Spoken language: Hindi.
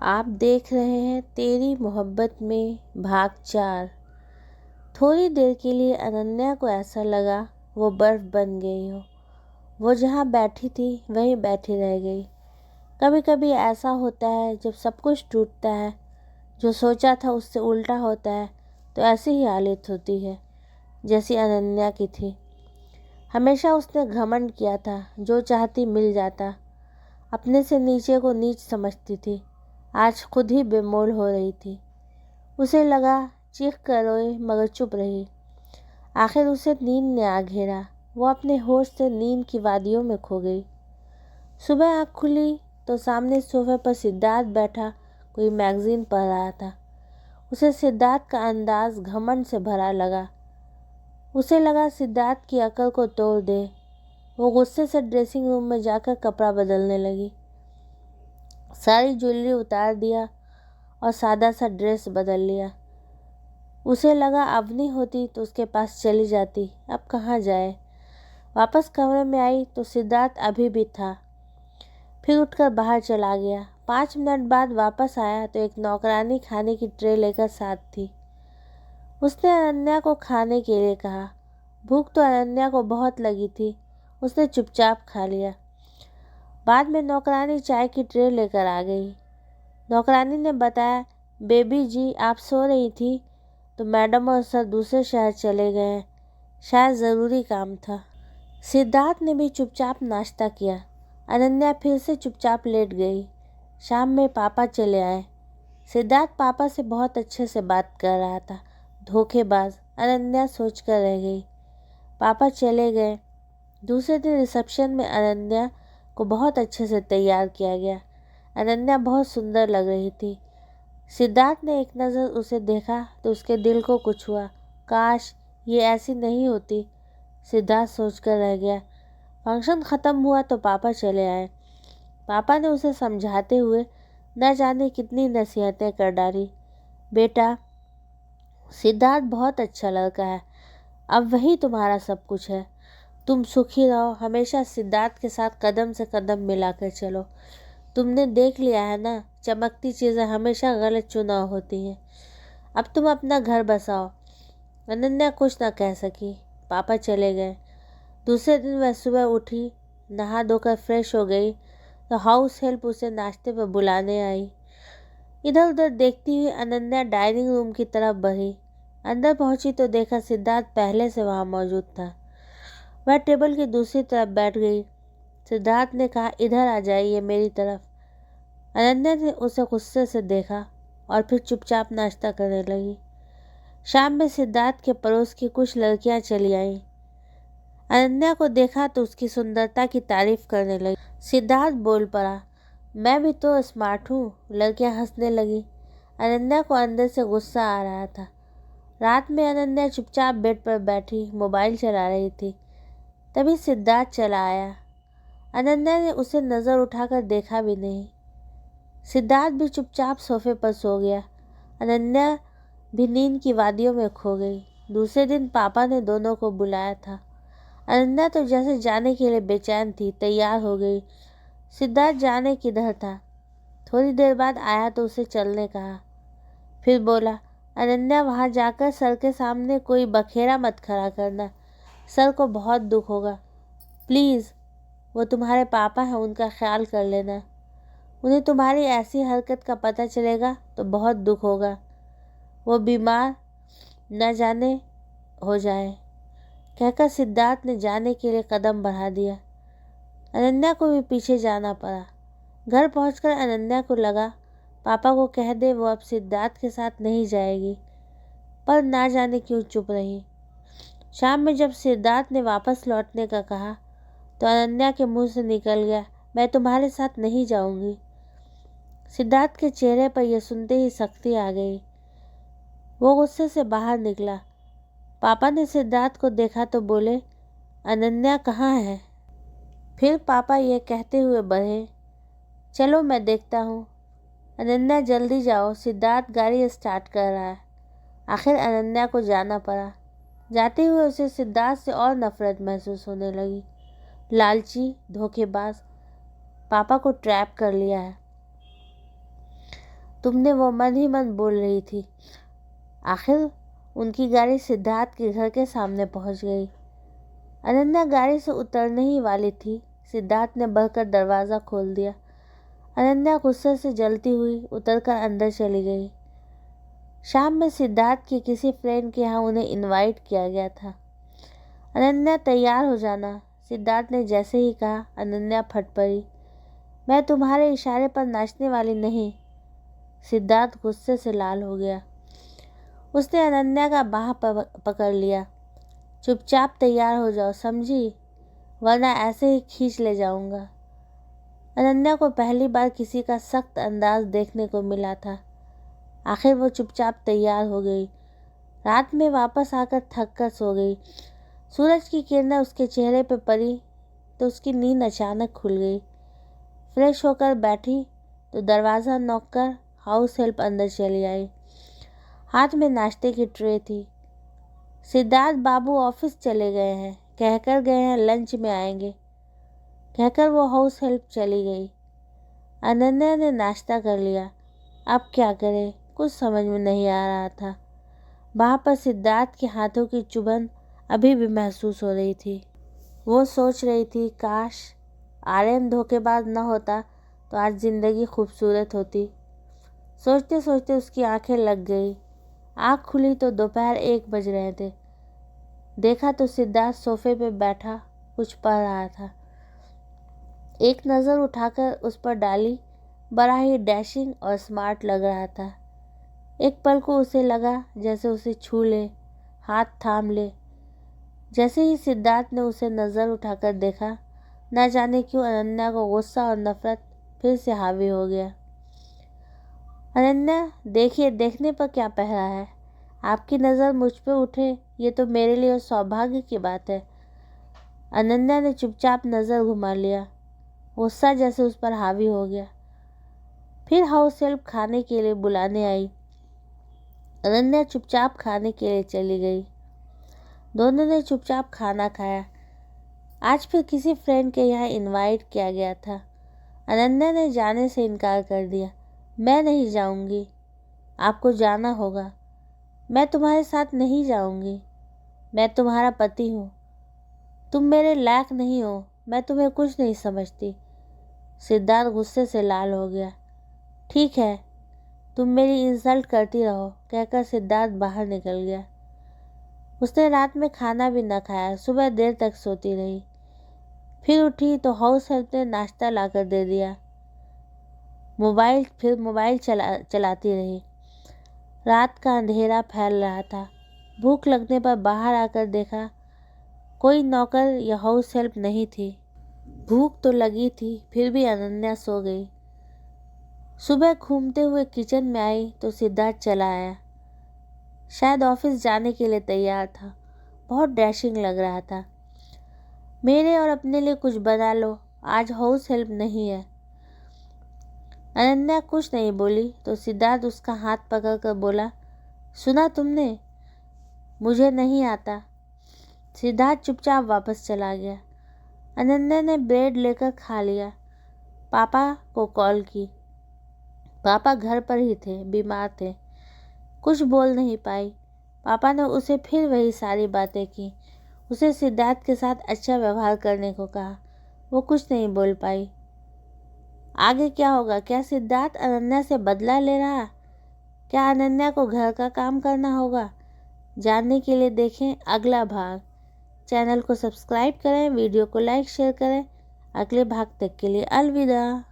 आप देख रहे हैं तेरी मोहब्बत में भाग 4। थोड़ी देर के लिए अनन्या को ऐसा लगा वो बर्फ़ बन गई हो। वो जहाँ बैठी थी वहीं बैठी रह गई। कभी कभी ऐसा होता है, जब सब कुछ टूटता है, जो सोचा था उससे उल्टा होता है, तो ऐसी ही हालत होती है जैसी अनन्या की थी। हमेशा उसने घमंड किया था, जो चाहती मिल जाता। अपने से नीचे को नीच समझती थी। आज खुद ही बेमोल हो रही थी। उसे लगा चीख कर रोए, मगर चुप रही। आखिर उसे नींद ने आ घेरा। वो अपने होश से नींद की वादियों में खो गई। सुबह आँख खुली तो सामने सोफे पर सिद्धार्थ बैठा कोई मैगजीन पढ़ रहा था। उसे सिद्धार्थ का अंदाज घमंड से भरा लगा। उसे लगा सिद्धार्थ की अकल को तोड़ दे। वो गुस्से से ड्रेसिंग रूम में जाकर कपड़ा बदलने लगी। सारी ज्वेलरी उतार दिया और सादा सा ड्रेस बदल लिया। उसे लगा अवनी होती तो उसके पास चली जाती। अब कहाँ जाए। वापस कमरे में आई तो सिद्धार्थ अभी भी था। फिर उठकर बाहर चला गया। 5 मिनट बाद वापस आया तो एक नौकरानी खाने की ट्रे लेकर साथ थी। उसने अनन्या को खाने के लिए कहा। भूख तो अनन्या को बहुत लगी थी। उसने चुपचाप खा लिया। बाद में नौकरानी चाय की ट्रे लेकर आ गई। नौकरानी ने बताया, बेबी जी आप सो रही थी तो मैडम और सर दूसरे शहर चले गए हैं, शायद ज़रूरी काम था। सिद्धार्थ ने भी चुपचाप नाश्ता किया। अनन्या फिर से चुपचाप लेट गई। शाम में पापा चले आए। सिद्धार्थ पापा से बहुत अच्छे से बात कर रहा था। धोखेबाज, अनन्या सोच कर रह गई। पापा चले गए। दूसरे दिन रिसेप्शन में अनन्या को बहुत अच्छे से तैयार किया गया। अनन्या बहुत सुंदर लग रही थी। सिद्धार्थ ने एक नज़र उसे देखा तो उसके दिल को कुछ हुआ। काश ये ऐसी नहीं होती, सिद्धार्थ सोचकर रह गया। फंक्शन ख़त्म हुआ तो पापा चले आए। पापा ने उसे समझाते हुए न जाने कितनी नसीहतें कर डाली। बेटा, सिद्धार्थ बहुत अच्छा लड़का है। अब वही तुम्हारा सब कुछ है। तुम सुखी रहो। हमेशा सिद्धार्थ के साथ कदम से कदम मिलाकर चलो। तुमने देख लिया है ना, चमकती चीज़ें हमेशा गलत चुनाव होती हैं। अब तुम अपना घर बसाओ। अनन्या कुछ न कह सकी। पापा चले गए। दूसरे दिन वह सुबह उठी, नहा धोकर फ्रेश हो गई तो हाउस हेल्प उसे नाश्ते पर बुलाने आई। इधर उधर देखती हुई अनन्या डाइनिंग रूम की तरफ बढ़ी। अंदर पहुंची तो देखा सिद्धार्थ पहले से वहां मौजूद था। वह टेबल की दूसरी तरफ बैठ गई। सिद्धार्थ ने कहा, इधर आ जाइए मेरी तरफ। अनन्या ने उसे गुस्से से देखा और फिर चुपचाप नाश्ता करने लगी। शाम में सिद्धार्थ के पड़ोस की कुछ लड़कियां चली आईं। अनन्या को देखा तो उसकी सुंदरता की तारीफ करने लगी। सिद्धार्थ बोल पड़ा, मैं भी तो स्मार्ट हूँ। लड़कियां हंसने लगी। अनन्या को अंदर से गुस्सा आ रहा था। रात में अनन्या चुपचाप बेड पर बैठी मोबाइल चला रही थी। तभी सिद्धार्थ चला आया। अनन्या ने उसे नज़र उठाकर देखा भी नहीं। सिद्धार्थ भी चुपचाप सोफे पर सो गया। अनन्या भी नींद की वादियों में खो गई। दूसरे दिन पापा ने दोनों को बुलाया था। अनन्या तो जैसे जाने के लिए बेचैन थी, तैयार हो गई। सिद्धार्थ जाने किधर था। थोड़ी देर बाद आया तो उसे चलने कहा। फिर बोला, अनन्या वहाँ जाकर सर के सामने कोई बखेड़ा मत खड़ा करना। सर को बहुत दुख होगा। प्लीज़, वो तुम्हारे पापा हैं, उनका ख्याल कर लेना। उन्हें तुम्हारी ऐसी हरकत का पता चलेगा तो बहुत दुख होगा। वो बीमार न जाने हो जाए। कहकर सिद्धार्थ ने जाने के लिए कदम बढ़ा दिया। अनन्या को भी पीछे जाना पड़ा। घर पहुंचकर अनन्या को लगा पापा को कह दे वो अब सिद्धार्थ के साथ नहीं जाएगी, पर ना जाने क्यों चुप रही। शाम में जब सिद्धार्थ ने वापस लौटने का कहा तो अनन्या के मुंह से निकल गया, मैं तुम्हारे साथ नहीं जाऊंगी। सिद्धार्थ के चेहरे पर यह सुनते ही सख्ती आ गई। वो गुस्से से बाहर निकला। पापा ने सिद्धार्थ को देखा तो बोले, अनन्या कहाँ है। फिर पापा ये कहते हुए बढ़े, चलो मैं देखता हूँ। अनन्या जल्दी जाओ, सिद्धार्थ गाड़ी स्टार्ट कर रहा है। आखिर अनन्या को जाना पड़ा। जाते हुए उसे सिद्धार्थ से और नफरत महसूस होने लगी। लालची, धोखेबाज, पापा को ट्रैप कर लिया है। तुमने वो मन ही मन बोल रही थी। आखिर उनकी गाड़ी सिद्धार्थ के घर के सामने पहुंच गई। अनन्या गाड़ी से उतरने ही वाली थी, सिद्धार्थ ने बढ़कर दरवाज़ा खोल दिया। अनन्या गुस्से से जलती हुई उतरकर अंदर चली गई। शाम में सिद्धार्थ के किसी फ्रेंड के यहाँ उन्हें इनवाइट किया गया था। अनन्या तैयार हो जाना, सिद्धार्थ ने जैसे ही कहा अनन्या फट पड़ी। मैं तुम्हारे इशारे पर नाचने वाली नहीं। सिद्धार्थ गुस्से से लाल हो गया। उसने अनन्या का बाह पकड़ लिया। चुपचाप तैयार हो जाओ, समझी, वरना ऐसे ही खींच ले जाऊंगा। अनन्या को पहली बार किसी का सख्त अंदाज देखने को मिला था। आखिर वो चुपचाप तैयार हो गई। रात में वापस आकर थक कर सो गई। सूरज की किरणें उसके चेहरे पर पड़ी तो उसकी नींद अचानक खुल गई। फ्रेश होकर बैठी तो दरवाज़ा नॉक कर हाउस हेल्प अंदर चली आई। हाथ में नाश्ते की ट्रे थी। सिद्धार्थ बाबू ऑफिस चले गए हैं, कहकर गए हैं लंच में आएंगे, कहकर वो हाउस हेल्प चली गई। अनन्या ने नाश्ता कर लिया। अब क्या करे, कुछ समझ में नहीं आ रहा था। वहाँ पर सिद्धार्थ के हाथों की चुभन अभी भी महसूस हो रही थी। वो सोच रही थी, काश आर्यन धोखेबाज न होता तो आज ज़िंदगी खूबसूरत होती। सोचते सोचते उसकी आंखें लग गई। आँख खुली तो दोपहर 1 बज रहे थे। देखा तो सिद्धार्थ सोफे पे बैठा कुछ पढ़ रहा था। एक नज़र उठाकर उस पर डाली, बड़ा ही डैशिंग और स्मार्ट लग रहा था। एक पल को उसे लगा जैसे उसे छू ले, हाथ थाम ले। जैसे ही सिद्धार्थ ने उसे नज़र उठाकर देखा, न जाने क्यों अनन्या को गुस्सा और नफरत फिर से हावी हो गया। अनन्या, देखिए, देखने पर क्या पहरा है। आपकी नज़र मुझ पे उठे, ये तो मेरे लिए सौभाग्य की बात है। अनन्या ने चुपचाप नज़र घुमा लिया। गुस्सा जैसे उस पर हावी हो गया। फिर हाउस हेल्प खाने के लिए बुलाने आई। अनन्या चुपचाप खाने के लिए चली गई। दोनों ने चुपचाप खाना खाया। आज फिर किसी फ्रेंड के यहाँ इनवाइट किया गया था। अनन्या ने जाने से इनकार कर दिया। मैं नहीं जाऊंगी, आपको जाना होगा। मैं तुम्हारे साथ नहीं जाऊंगी। मैं तुम्हारा पति हूँ, तुम मेरे लायक नहीं हो, मैं तुम्हें कुछ नहीं समझती। सिद्धार्थ गुस्से से लाल हो गया। ठीक है, तुम मेरी इंसल्ट करती रहो, कहकर सिद्धार्थ बाहर निकल गया। उसने रात में खाना भी न खाया, सुबह देर तक सोती रही। फिर उठी तो हाउस हेल्प ने नाश्ता लाकर दे दिया। मोबाइल चलाती रही। रात का अंधेरा फैल रहा था। भूख लगने पर बाहर आकर देखा कोई नौकर या हाउस हेल्प नहीं थी। भूख तो लगी थी, फिर भी अनन्या सो गई। सुबह घूमते हुए किचन में आई तो सिद्धार्थ चला आया। शायद ऑफिस जाने के लिए तैयार था। बहुत डैशिंग लग रहा था। मेरे और अपने लिए कुछ बना लो, आज हाउस हेल्प नहीं है। अनन्या कुछ नहीं बोली तो सिद्धार्थ उसका हाथ पकड़कर बोला, सुना तुमने, मुझे नहीं आता। सिद्धार्थ चुपचाप वापस चला गया। अनन्या ने ब्रेड लेकर खा लिया। पापा को कॉल की। पापा घर पर ही थे, बीमार थे। कुछ बोल नहीं पाई। पापा ने उसे फिर वही सारी बातें की। उसे सिद्धार्थ के साथ अच्छा व्यवहार करने को कहा। वो कुछ नहीं बोल पाई। आगे क्या होगा? क्या सिद्धार्थ अनन्या से बदला ले रहा? क्या अनन्या को घर का काम करना होगा? जानने के लिए देखें अगला भाग। चैनल को सब्सक्राइब करें, वीडियो को लाइक शेयर करें। अगले भाग तक के लिए अलविदा।